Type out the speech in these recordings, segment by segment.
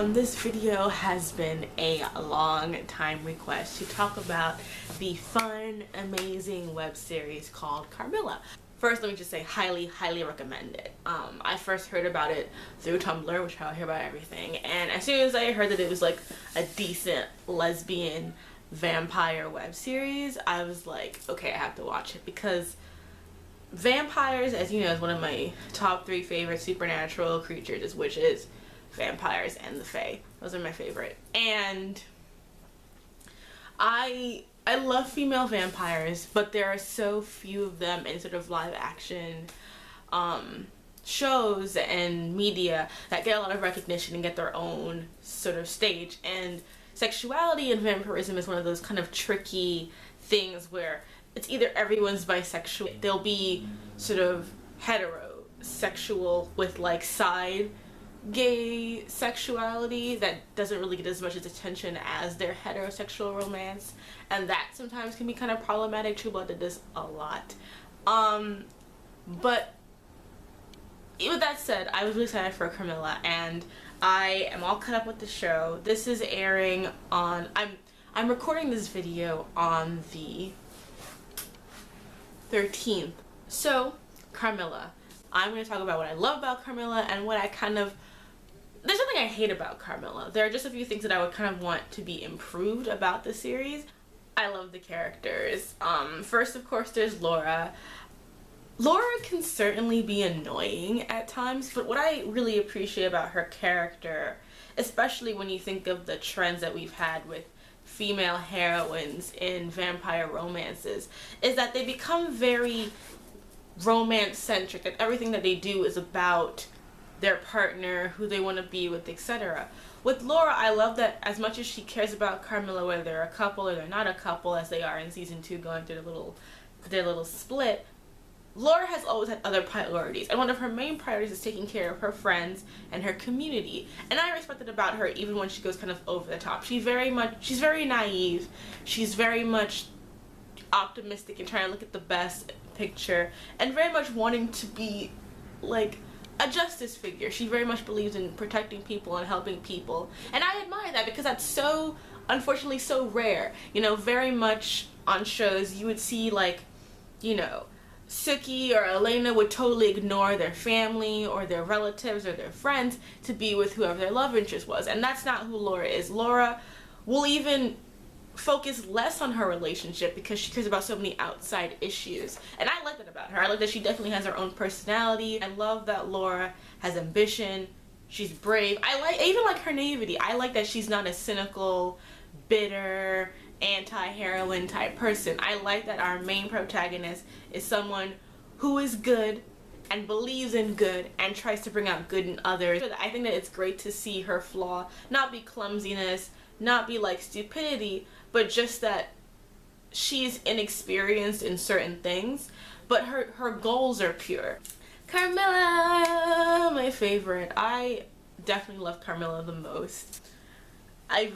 This video has been a long time request to talk about the fun, amazing web series called Carmilla. First, let me just say highly recommend it. I first heard about it through Tumblr, which I hear about everything, and as soon as I heard that it was like a decent lesbian vampire web series, I was like, okay, I have to watch it, because vampires, as you know, is one of my top 3 favorite supernatural creatures, which is vampires and the Fae. Those are my favorite. And I love female vampires, but there are so few of them in sort of live action shows and media that get a lot of recognition and get their own sort of stage. And sexuality and vampirism is one of those kind of tricky things where it's either everyone's bisexual, they'll be sort of heterosexual with like side gay sexuality that doesn't really get as much attention as their heterosexual romance, and that sometimes can be kind of problematic. True Blood did this a lot, but with that said, I was really excited for Carmilla, and I am all caught up with the show. This is airing on, I'm recording this video on the 13th. So Carmilla, I'm going to talk about what I love about Carmilla and what I kind of, there's nothing I hate about Carmilla. There are just a few things that I would kind of want to be improved about the series. I love the characters. First, of course, there's Laura. Laura can certainly be annoying at times, but what I really appreciate about her character, especially when you think of the trends that we've had with female heroines in vampire romances, is that they become very romance-centric, and everything that they do is about their partner, who they want to be with, etc. With Laura, I love that as much as she cares about Carmilla, whether they're a couple or they're not a couple, as they are in season 2 going through their little split, Laura has always had other priorities, and one of her main priorities is taking care of her friends and her community. And I respect that about her, even when she goes kind of over the top. She's very naive, she's very much optimistic and trying to look at the best picture, and very much wanting to be like a justice figure. She very much believes in protecting people and helping people, and I admire that, because that's so, unfortunately, so rare. You know, very much on shows you would see, like, you know, Suki or Elena would totally ignore their family or their relatives or their friends to be with whoever their love interest was, and that's not who Laura is. Laura will even focus less on her relationship because she cares about so many outside issues, and I like that about her. I like that she definitely has her own personality. I love that Laura has ambition, she's brave. I even like her naivety. I like that she's not a cynical, bitter, anti-heroine type person. I like that our main protagonist is someone who is good and believes in good and tries to bring out good in others. I think that it's great to see her flaw not be clumsiness, not be like stupidity, but just that she's inexperienced in certain things, but her goals are pure. Carmilla, my favorite. I definitely love Carmilla the most. I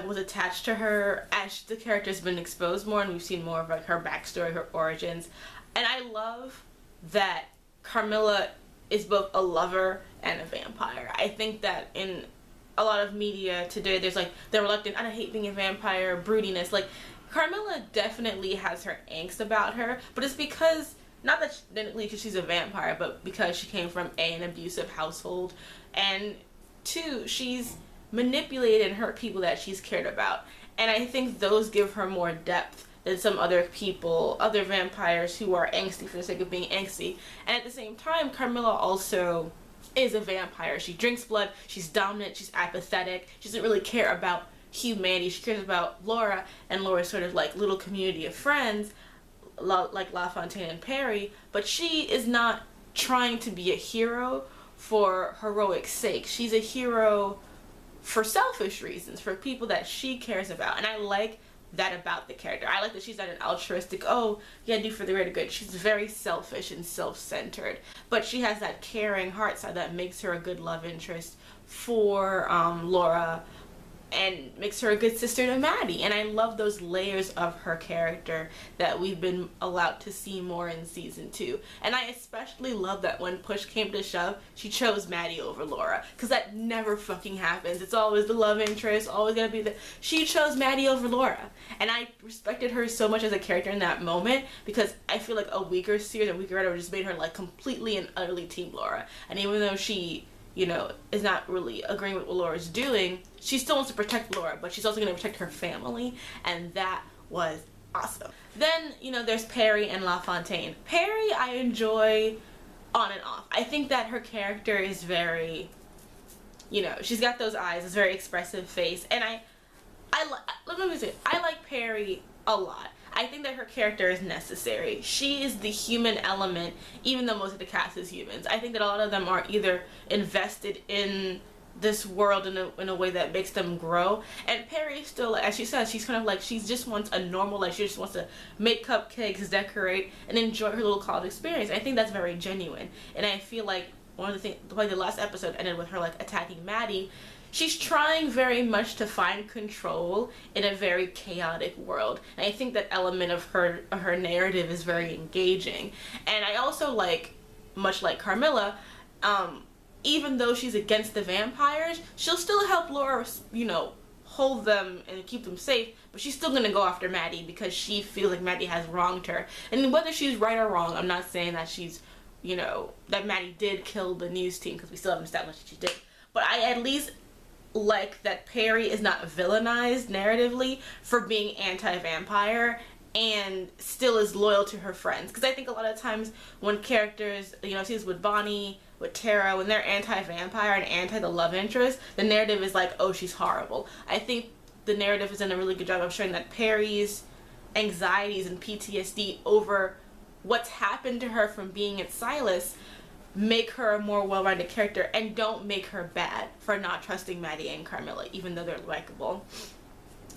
was attached to her as the character's been exposed more and we've seen more of like her backstory, her origins, and I love that Carmilla is both a lover and a vampire. I think that in a lot of media today, there's like the reluctant, I hate being a vampire, broodiness. Like, Carmilla definitely has her angst about her, but it's because, not that because she's a vampire, but because she came from an abusive household, and 2, she's manipulated and hurt people that she's cared about, and I think those give her more depth than some other people, other vampires who are angsty for the sake of being angsty. And at the same time, Carmilla also is a vampire. She drinks blood, she's dominant, she's apathetic, she doesn't really care about humanity. She cares about Laura and Laura's sort of like little community of friends, like La Fontaine and Perry, but she is not trying to be a hero for heroic sake. She's a hero for selfish reasons, for people that she cares about, and I like that about the character. I like that she's not an altruistic, oh, yeah, do for the greater good. She's very selfish and self-centered, but she has that caring heart side that makes her a good love interest for Laura and makes her a good sister to Mattie. And I love those layers of her character that we've been allowed to see more in season 2. And I especially love that when push came to shove, she chose Mattie over Laura, because that never fucking happens. It's always the love interest, always gonna be the... She chose Mattie over Laura, and I respected her so much as a character in that moment, because I feel like a weaker series, a weaker writer just made her like completely and utterly team Laura. And even though she, you know, is not really agreeing with what Laura's doing, she still wants to protect Laura, but she's also going to protect her family, and that was awesome. Then, you know, there's Perry and LaFontaine. Perry I enjoy on and off. I think that her character is very, you know, she's got those eyes, this very expressive face, and let me say, I like Perry a lot. I think that her character is necessary. She is the human element, even though most of the cast is humans. I think that a lot of them are either invested in this world in a way that makes them grow. And Perry still, as she says, she's kind of like, she just wants a normal life. She just wants to make cupcakes, decorate, and enjoy her little college experience. I think that's very genuine. And I feel like one of the things, like the last episode ended with her like attacking Mattie. She's trying very much to find control in a very chaotic world. And I think that element of her narrative is very engaging. And I also like, much like Carmilla, even though she's against the vampires, she'll still help Laura, you know, hold them and keep them safe, but she's still gonna go after Mattie because she feels like Mattie has wronged her. And whether she's right or wrong, I'm not saying that she's, you know, that Mattie did kill the news team, because we still haven't established that she did. But I at least like that Perry is not villainized narratively for being anti-vampire and still is loyal to her friends. Because I think a lot of times when characters, you know, see this with Bonnie, with Tara, when they're anti-vampire and anti the love interest, the narrative is like, oh, she's horrible. I think the narrative has done a really good job of showing that Perry's anxieties and PTSD over what's happened to her from being at Silas make her a more well-rounded character and don't make her bad for not trusting Mattie and Carmilla, even though they're likable.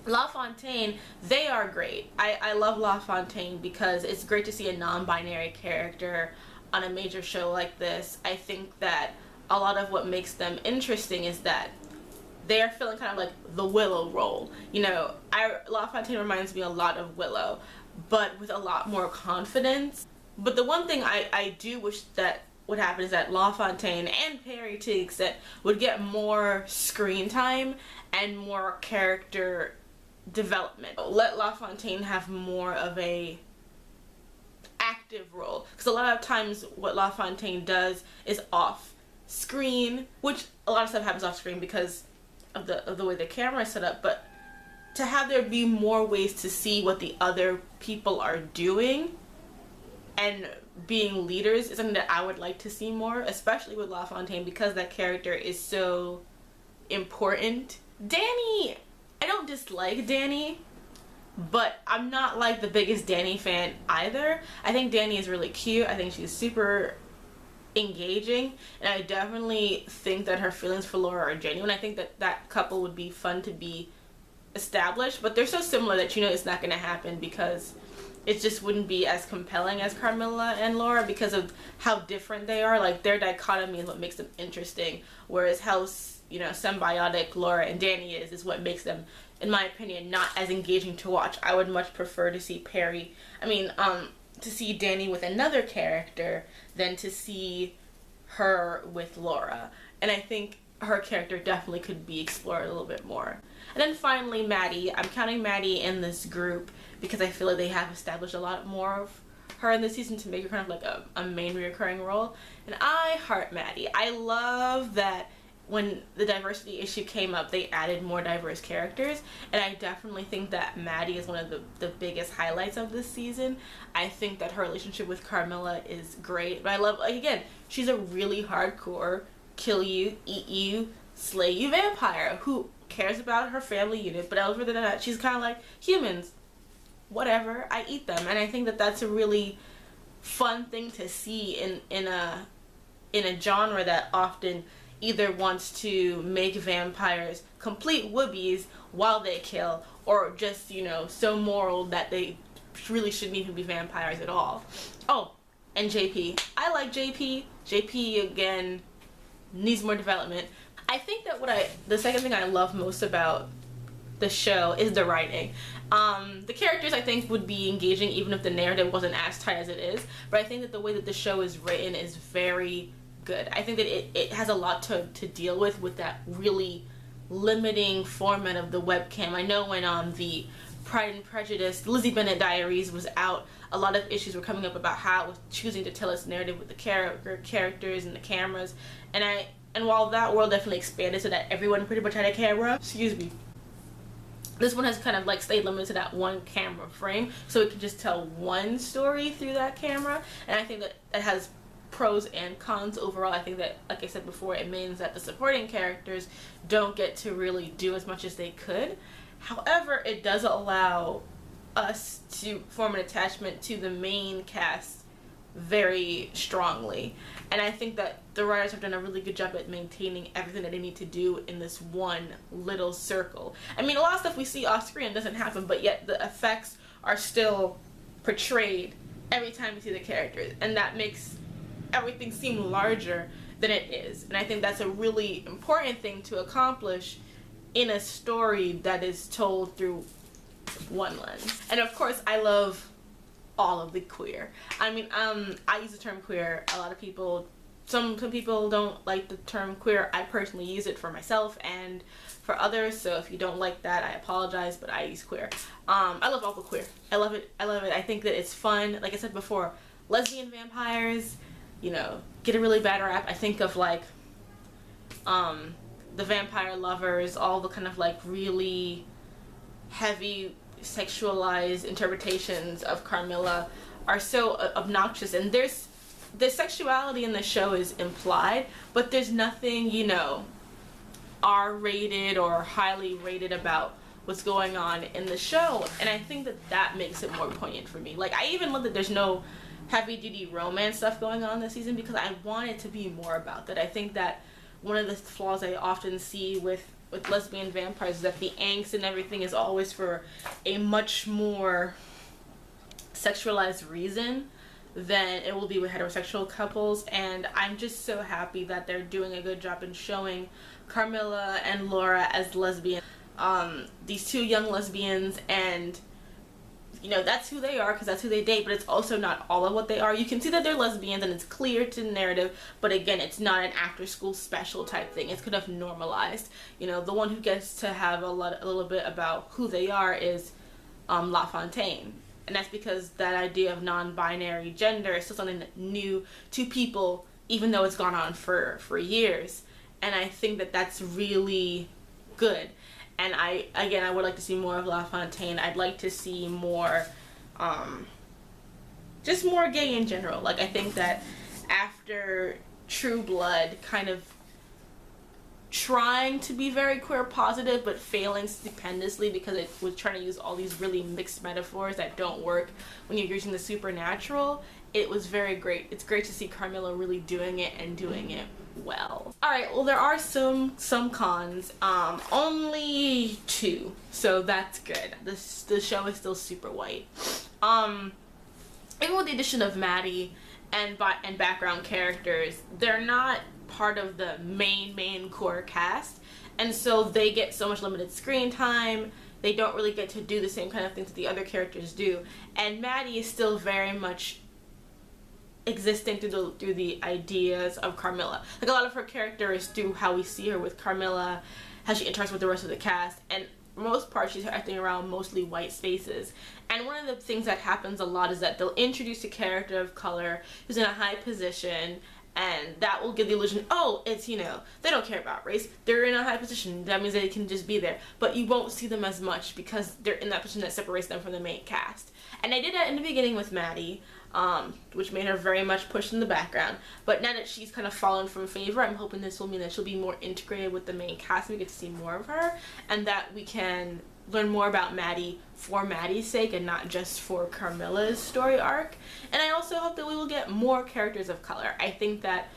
LaFontaine, they are great. I love LaFontaine because it's great to see a non-binary character on a major show like this. I think that a lot of what makes them interesting is that they're feeling kind of like the Willow role. You know, LaFontaine reminds me a lot of Willow, but with a lot more confidence. But the one thing I do wish that would happen is that LaFontaine and Perry, to the extent, would get more screen time and more character development. Let LaFontaine have more of a active role, because a lot of times what LaFontaine does is off screen, which a lot of stuff happens off screen because of the way the camera is set up, but to have there be more ways to see what the other people are doing and being leaders is something that I would like to see more, especially with LaFontaine, because that character is so important. Danny, I don't dislike Danny, but I'm not like the biggest Danny fan either. I think Danny is really cute. I think she's super engaging, and I definitely think that her feelings for Laura are genuine. I think that that couple would be fun to be established, but they're so similar that you know it's not going to happen, because it just wouldn't be as compelling as Carmilla and Laura because of how different they are. Like, their dichotomy is what makes them interesting, whereas how, you know, symbiotic Laura and Danny is what makes them, in my opinion, not as engaging to watch. I would much prefer to see to see Danny with another character than to see her with Laura. And I think her character definitely could be explored a little bit more. And then finally, Mattie. I'm counting Mattie in this group because I feel like they have established a lot more of her in this season to make her kind of like a main reoccurring role. And I heart Mattie. I love that when the diversity issue came up, they added more diverse characters, and I definitely think that Mattie is one of the biggest highlights of this season. I think that her relationship with Carmilla is great, but I love, like, again, she's a really hardcore kill you, eat you, slay you vampire who cares about her family unit, but other than that, she's kind of like, humans, whatever, I eat them. And I think that that's a really fun thing to see in a genre that often either wants to make vampires complete whoobies while they kill, or just, you know, so moral that they really shouldn't even be vampires at all. Oh, and JP. I like JP. JP, again, needs more development. I think that the second thing I love most about the show is the writing. The characters, I think, would be engaging even if the narrative wasn't as tight as it is, but I think that the way that the show is written is very good. I think that it has a lot to deal with that really limiting format of the webcam. I know when the Pride and Prejudice, Lizzie Bennet Diaries was out, a lot of issues were coming up about how it was choosing to tell its narrative with the characters and the cameras, and while that world definitely expanded so that everyone pretty much had a camera, excuse me, this one has kind of like stayed limited to that one camera frame, so it can just tell one story through that camera. And I think that it has pros and cons overall. I think that, like I said before, it means that the supporting characters don't get to really do as much as they could. However, it does allow us to form an attachment to the main cast very strongly, and I think that the writers have done a really good job at maintaining everything that they need to do in this one little circle. I mean, a lot of stuff we see off screen doesn't happen, but yet the effects are still portrayed every time we see the characters, and that makes everything seem larger than it is. And I think that's a really important thing to accomplish in a story that is told through one lens. And of course, I love all of the queer. I mean, I use the term queer. A lot of people, some people don't like the term queer. I personally use it for myself and for others, so if you don't like that, I apologize, but I use queer. I love all the queer. I love it. I love it. I think that it's fun. Like I said before, lesbian vampires, you know, get a really bad rap. I think of like the Vampire Lovers, all the kind of like really heavy sexualized interpretations of Carmilla are so obnoxious, and the sexuality in the show is implied, but there's nothing, you know, R-rated or highly rated about what's going on in the show, and I think that that makes it more poignant for me. Like, I even love that there's no heavy-duty romance stuff going on this season, because I want it to be more about that. I think that one of the flaws I often see with lesbian vampires is that the angst and everything is always for a much more sexualized reason than it will be with heterosexual couples, and I'm just so happy that they're doing a good job in showing Carmilla and Laura as lesbian. These two young lesbians, and you know, that's who they are because that's who they date, but it's also not all of what they are. You can see that they're lesbians and it's clear to the narrative, but again, it's not an after school special type thing. It's kind of normalized. You know, the one who gets to have a little bit about who they are is La Fontaine. And that's because that idea of non-binary gender is still something new to people, even though it's gone on for years. And I think that that's really good. And I would like to see more of La Fontaine. I'd like to see more, just more gay in general. Like, I think that after True Blood kind of trying to be very queer positive but failing stupendously because it was trying to use all these really mixed metaphors that don't work when you're using the supernatural, it was very great. It's great to see Carmilla really doing it and doing it well. Alright, well, there are some cons, only 2, so that's good. The show is still super white. Even with the addition of Mattie and background characters, they're not part of the main core cast, and so they get so much limited screen time. They don't really get to do the same kind of things that the other characters do, and Mattie is still very much existing through the ideas of Carmilla. Like, a lot of her character is through how we see her with Carmilla, how she interacts with the rest of the cast, and for the most part she's acting around mostly white spaces. And one of the things that happens a lot is that they'll introduce a character of color who's in a high position, and that will give the illusion, oh, it's, you know, they don't care about race, they're in a high position, that means they can just be there. But you won't see them as much because they're in that position that separates them from the main cast. And I did that in the beginning with Mattie, which made her very much pushed in the background. But now that she's kind of fallen from favor, I'm hoping this will mean that she'll be more integrated with the main cast and we get to see more of her, and that we can learn more about Mattie for Mattie's sake and not just for Carmilla's story arc. And I also hope that we will get more characters of color. I think that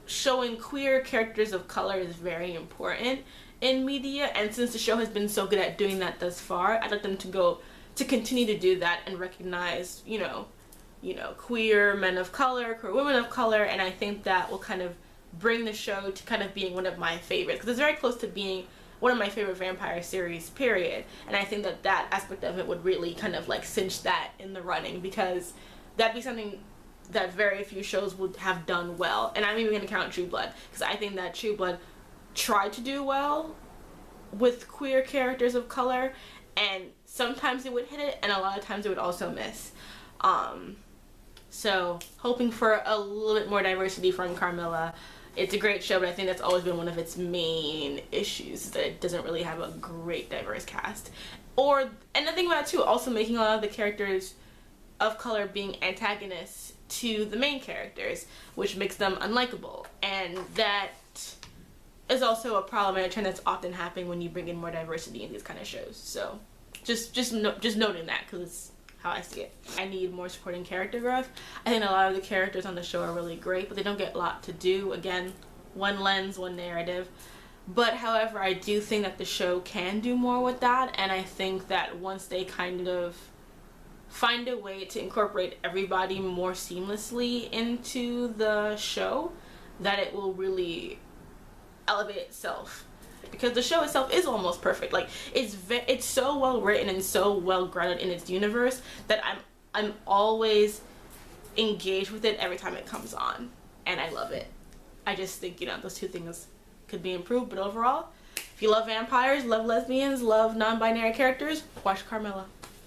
showing queer characters of color is very important in media, and since the show has been so good at doing that thus far, I'd like them to continue to do that and recognize, you know, queer men of color, queer women of color, and I think that will kind of bring the show to kind of being one of my favorites, because it's very close to being one of my favorite vampire series, period. And I think that that aspect of it would really kind of like cinch that in the running, because that'd be something that very few shows would have done well. And I'm even going to count True Blood, because I think that True Blood tried to do well with queer characters of color, and sometimes it would hit it, and a lot of times it would also miss. So hoping for a little bit more diversity from Carmilla. It's a great show, but I think that's always been one of its main issues, that it doesn't really have a great diverse cast. And the thing about it too, also making a lot of the characters of color being antagonists to the main characters, which makes them unlikable. And that is also a problematic trend that's often happening when you bring in more diversity in these kind of shows. So just noting that, because it's how I see it. I need more supporting character growth. I think a lot of the characters on the show are really great, but they don't get a lot to do. Again, one lens, one narrative. But however, I do think that the show can do more with that, and I think that once they kind of find a way to incorporate everybody more seamlessly into the show, that it will really elevate itself. Because the show itself is almost perfect. Like, it's so well written and so well grounded in its universe that I'm always engaged with it every time it comes on, and I love it. I just think, you know, those two things could be improved, but overall, if you love vampires, love lesbians, love non-binary characters, watch Carmilla.